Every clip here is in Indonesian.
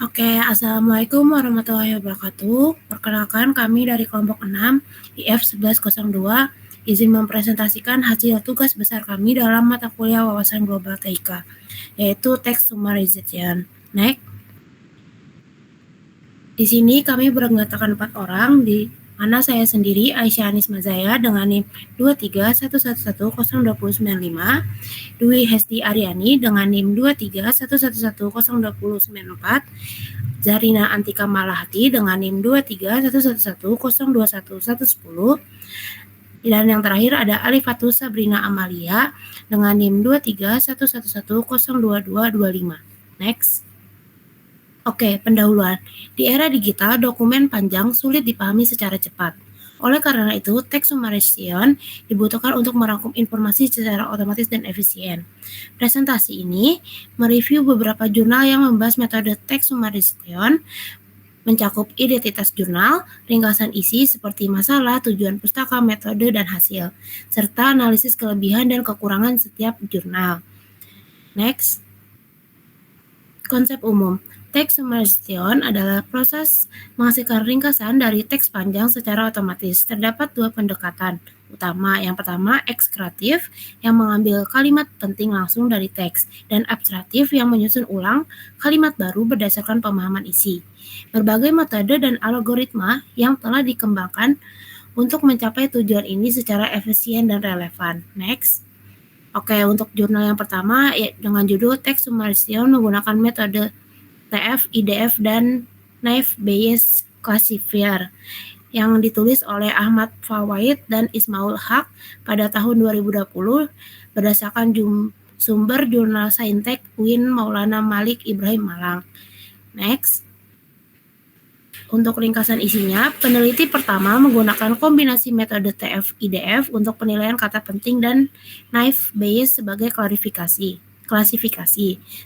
Oke, Assalamualaikum warahmatullahi wabarakatuh. Perkenalkan kami dari kelompok 6 IF 1102 izin mempresentasikan hasil tugas besar kami dalam mata kuliah wawasan global TIK, yaitu Text Summarization. Next. Di sini kami beranggotakan 4 orang, di mana saya sendiri Aisyah Anis Mazaya dengan NIM 23111002095, Dwi Hesti Aryani dengan NIM 23111002094, Zarina Antika Malahati dengan NIM 23111002110, dan yang terakhir ada Alifatus Sabrina Amalia dengan NIM 23111002225. Next. Oke, pendahuluan. Di era digital, dokumen panjang sulit dipahami secara cepat. Oleh karena itu, text summarization dibutuhkan untuk merangkum informasi secara otomatis dan efisien. Presentasi ini mereview beberapa jurnal yang membahas metode text summarization, mencakup identitas jurnal, ringkasan isi seperti masalah, tujuan pustaka, metode, dan hasil, serta analisis kelebihan dan kekurangan setiap jurnal. Next. Konsep umum. Text summarization adalah proses menghasilkan ringkasan dari teks panjang secara otomatis. Terdapat dua pendekatan utama. Yang pertama, ekstratif yang mengambil kalimat penting langsung dari teks, dan abstraktif yang menyusun ulang kalimat baru berdasarkan pemahaman isi. Berbagai metode dan algoritma yang telah dikembangkan untuk mencapai tujuan ini secara efisien dan relevan. Next. Oke, untuk jurnal yang pertama dengan judul Text Summarization menggunakan metode TF, IDF, dan Naive Bayes Classifier yang ditulis oleh Ahmad Fawaid dan Ismaul Haq pada tahun 2020 berdasarkan sumber jurnal Saintek UIN Maulana Malik Ibrahim Malang. Next. Untuk ringkasan isinya, peneliti pertama menggunakan kombinasi metode TF-IDF untuk penilaian kata penting dan Naive Bayes sebagai klasifikasi.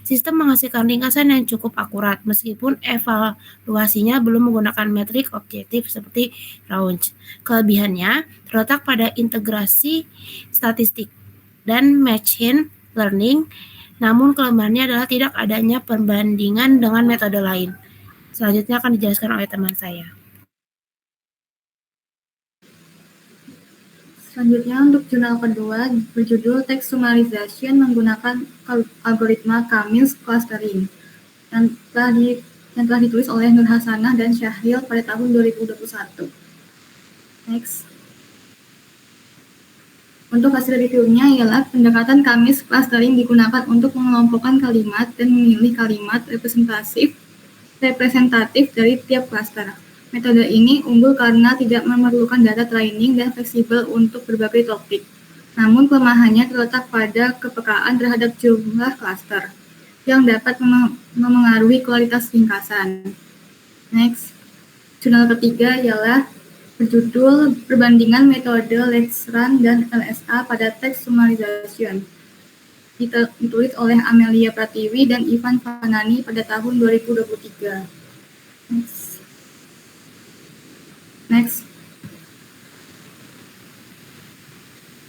Sistem menghasilkan ringkasan yang cukup akurat meskipun evaluasinya belum menggunakan metrik objektif seperti Raunch. Kelebihannya terletak pada integrasi statistik dan machine learning, namun kelemahannya adalah tidak adanya perbandingan dengan metode lain. Selanjutnya akan dijelaskan oleh teman saya. Selanjutnya untuk jurnal kedua berjudul Text Summarization menggunakan algoritma Cummins Clustering yang telah ditulis oleh Nur Hasanah dan Syahril pada tahun 2021. Next. Untuk hasil reviewnya ialah pendekatan Cummins Clustering digunakan untuk mengelompokkan kalimat dan memilih kalimat representatif dari tiap klaster. Metode ini unggul karena tidak memerlukan data training dan fleksibel untuk berbagai topik. Namun kelemahannya terletak pada kepekaan terhadap jumlah klaster yang dapat memengaruhi kualitas ringkasan. Next. Jurnal ketiga ialah berjudul Perbandingan Metode Lexran dan LSA pada Text Summarization. Ditulis oleh Amelia Pratiwi dan Ivan Fanani pada tahun 2023. Next.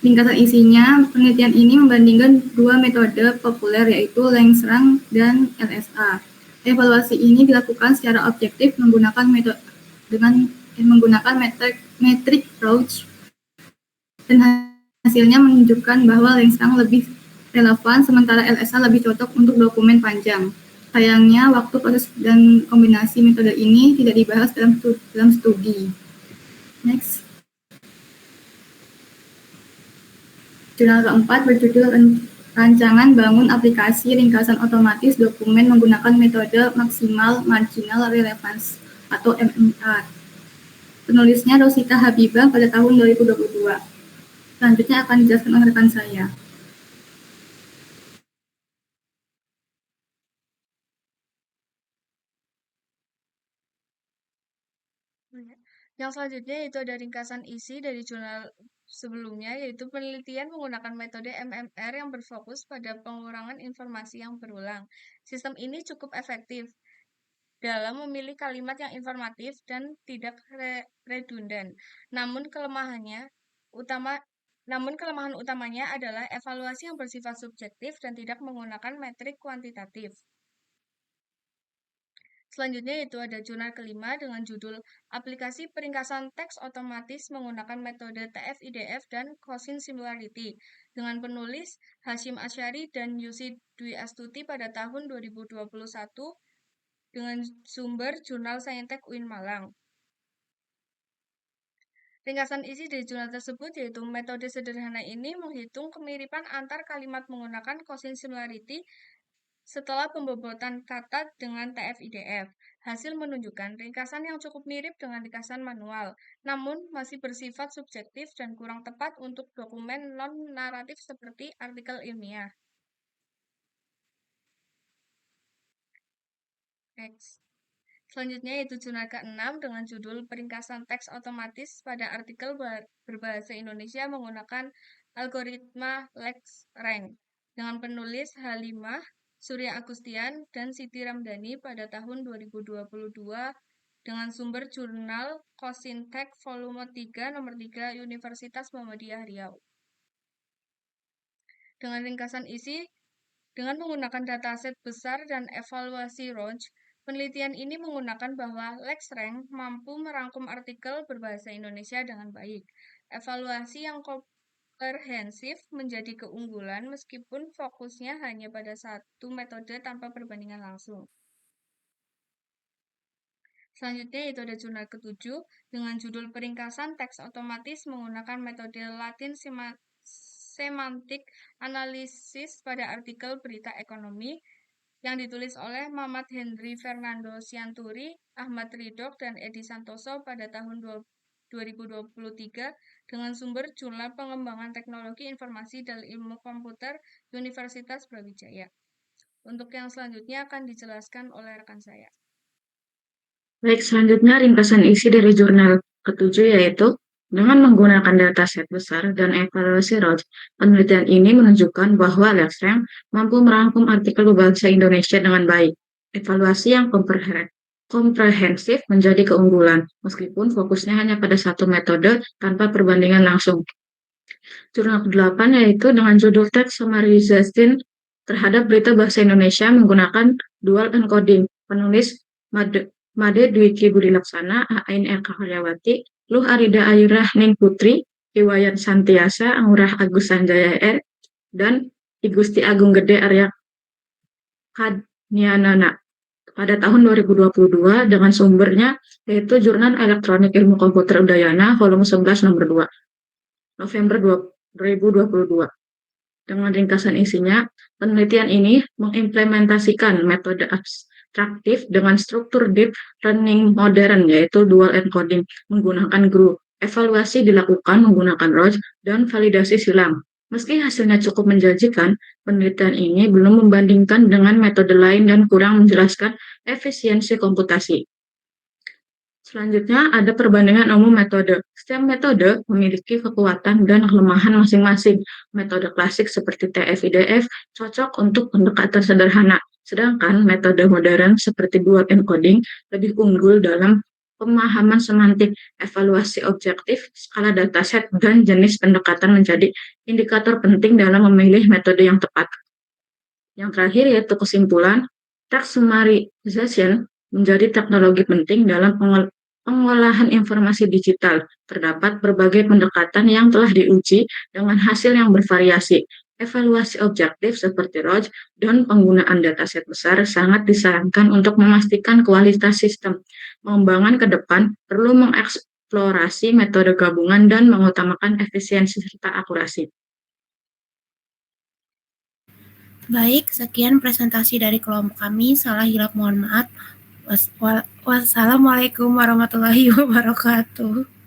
Ringkasan isinya, penelitian ini membandingkan dua metode populer yaitu Lexran dan LSA. Evaluasi ini dilakukan secara objektif menggunakan metrik Roach, dan hasilnya menunjukkan bahwa Lexran lebih relevan sementara LSA lebih cocok untuk dokumen panjang. Sayangnya, waktu proses dan kombinasi metode ini tidak dibahas dalam studi. Next. Jurnal keempat berjudul Rancangan Bangun Aplikasi Ringkasan Otomatis Dokumen Menggunakan Metode Maksimal Marginal Relevance atau MMR. Penulisnya Rosita Habibah pada tahun 2022. Selanjutnya akan dijelaskan oleh rekan saya. Yang selanjutnya yaitu ada ringkasan isi dari jurnal sebelumnya, yaitu penelitian menggunakan metode MMR yang berfokus pada pengurangan informasi yang berulang. Sistem ini cukup efektif dalam memilih kalimat yang informatif dan tidak redundan. Namun kelemahan utamanya adalah evaluasi yang bersifat subjektif dan tidak menggunakan metrik kuantitatif. Selanjutnya itu ada jurnal kelima dengan judul Aplikasi Peringkasan Teks Otomatis Menggunakan Metode TF-IDF dan Gaussian Similarity dengan penulis Hasyim Asyari dan Yusi Dwi Astuti pada tahun 2021 dengan sumber Jurnal Saintek UIN Malang. Ringkasan isi dari jurnal tersebut yaitu metode sederhana ini menghitung kemiripan antar kalimat menggunakan Gaussian Similarity setelah pembobotan kata dengan TF-IDF. Hasil menunjukkan ringkasan yang cukup mirip dengan ringkasan manual, namun masih bersifat subjektif dan kurang tepat untuk dokumen non-naratif seperti artikel ilmiah. Next. Selanjutnya yaitu jurnal ke-6 dengan judul Peringkasan Teks Otomatis pada Artikel Berbahasa Indonesia Menggunakan Algoritma LexRank dengan penulis Halimah, Surya Agustian, dan Siti Ramdhani pada tahun 2022 dengan sumber jurnal Kosintek volume 3 nomor 3 Universitas Muhammadiyah Riau. Dengan ringkasan isi, dengan menggunakan dataset besar dan evaluasi Roach, penelitian ini menggunakan bahwa LexRank mampu merangkum artikel berbahasa Indonesia dengan baik. Evaluasi yang komprehensif menjadi keunggulan meskipun fokusnya hanya pada satu metode tanpa perbandingan langsung. Selanjutnya itu ada jurnal ke-7 dengan judul Peringkasan Teks Otomatis Menggunakan Metode Latin Semantik Analisis pada Artikel Berita Ekonomi yang ditulis oleh Mamat Henry Fernando Sianturi, Ahmad Ridok, dan Edi Santoso pada tahun 2023 dengan sumber Jurnal Pengembangan Teknologi Informasi dan Ilmu Komputer Universitas Brawijaya. Untuk yang selanjutnya akan dijelaskan oleh rekan saya. Baik, selanjutnya ringkasan isi dari jurnal ke-7 yaitu dengan menggunakan dataset besar dan evaluasi Roach, penelitian ini menunjukkan bahwa LexRank mampu merangkum artikel berbahasa Indonesia dengan baik. Evaluasi yang komprehensif menjadi keunggulan, meskipun fokusnya hanya pada satu metode tanpa perbandingan langsung. Jurnal ke-8 yaitu dengan judul Text Summarization terhadap berita bahasa Indonesia menggunakan dual encoding, penulis Made Dwiki Budi Laksana, Ain Eka Karyawati, Luh Arida Ayurah Ning Putri, Iwayan Santiasa, Angurah Agus Sanjaya R, dan I Gusti Agung Gede Arya Kadnianana pada tahun 2022 dengan sumbernya yaitu Jurnal Elektronik Ilmu Komputer Udayana volume 11 nomor 2 November 2022. Dengan ringkasan isinya, penelitian ini mengimplementasikan metode abstraktif dengan struktur deep learning modern yaitu dual encoding menggunakan GRU. Evaluasi dilakukan menggunakan Roach dan validasi silang. Meski hasilnya cukup menjanjikan, penelitian ini belum membandingkan dengan metode lain dan kurang menjelaskan efisiensi komputasi. Selanjutnya ada perbandingan umum metode. Setiap metode memiliki kekuatan dan kelemahan masing-masing. Metode klasik seperti TF-IDF cocok untuk pendekatan sederhana, sedangkan metode modern seperti dual encoding lebih unggul dalam pemahaman semantik, evaluasi objektif, skala dataset, dan jenis pendekatan menjadi indikator penting dalam memilih metode yang tepat. Yang terakhir yaitu kesimpulan, text summarization menjadi teknologi penting dalam pengolahan informasi digital. Terdapat berbagai pendekatan yang telah diuji dengan hasil yang bervariasi. Evaluasi objektif seperti Roach dan penggunaan dataset besar sangat disarankan untuk memastikan kualitas sistem. Pengembangan ke depan perlu mengeksplorasi metode gabungan dan mengutamakan efisiensi serta akurasi. Baik, sekian presentasi dari kelompok kami. Salah hilap mohon maaf. Wassalamualaikum warahmatullahi wabarakatuh.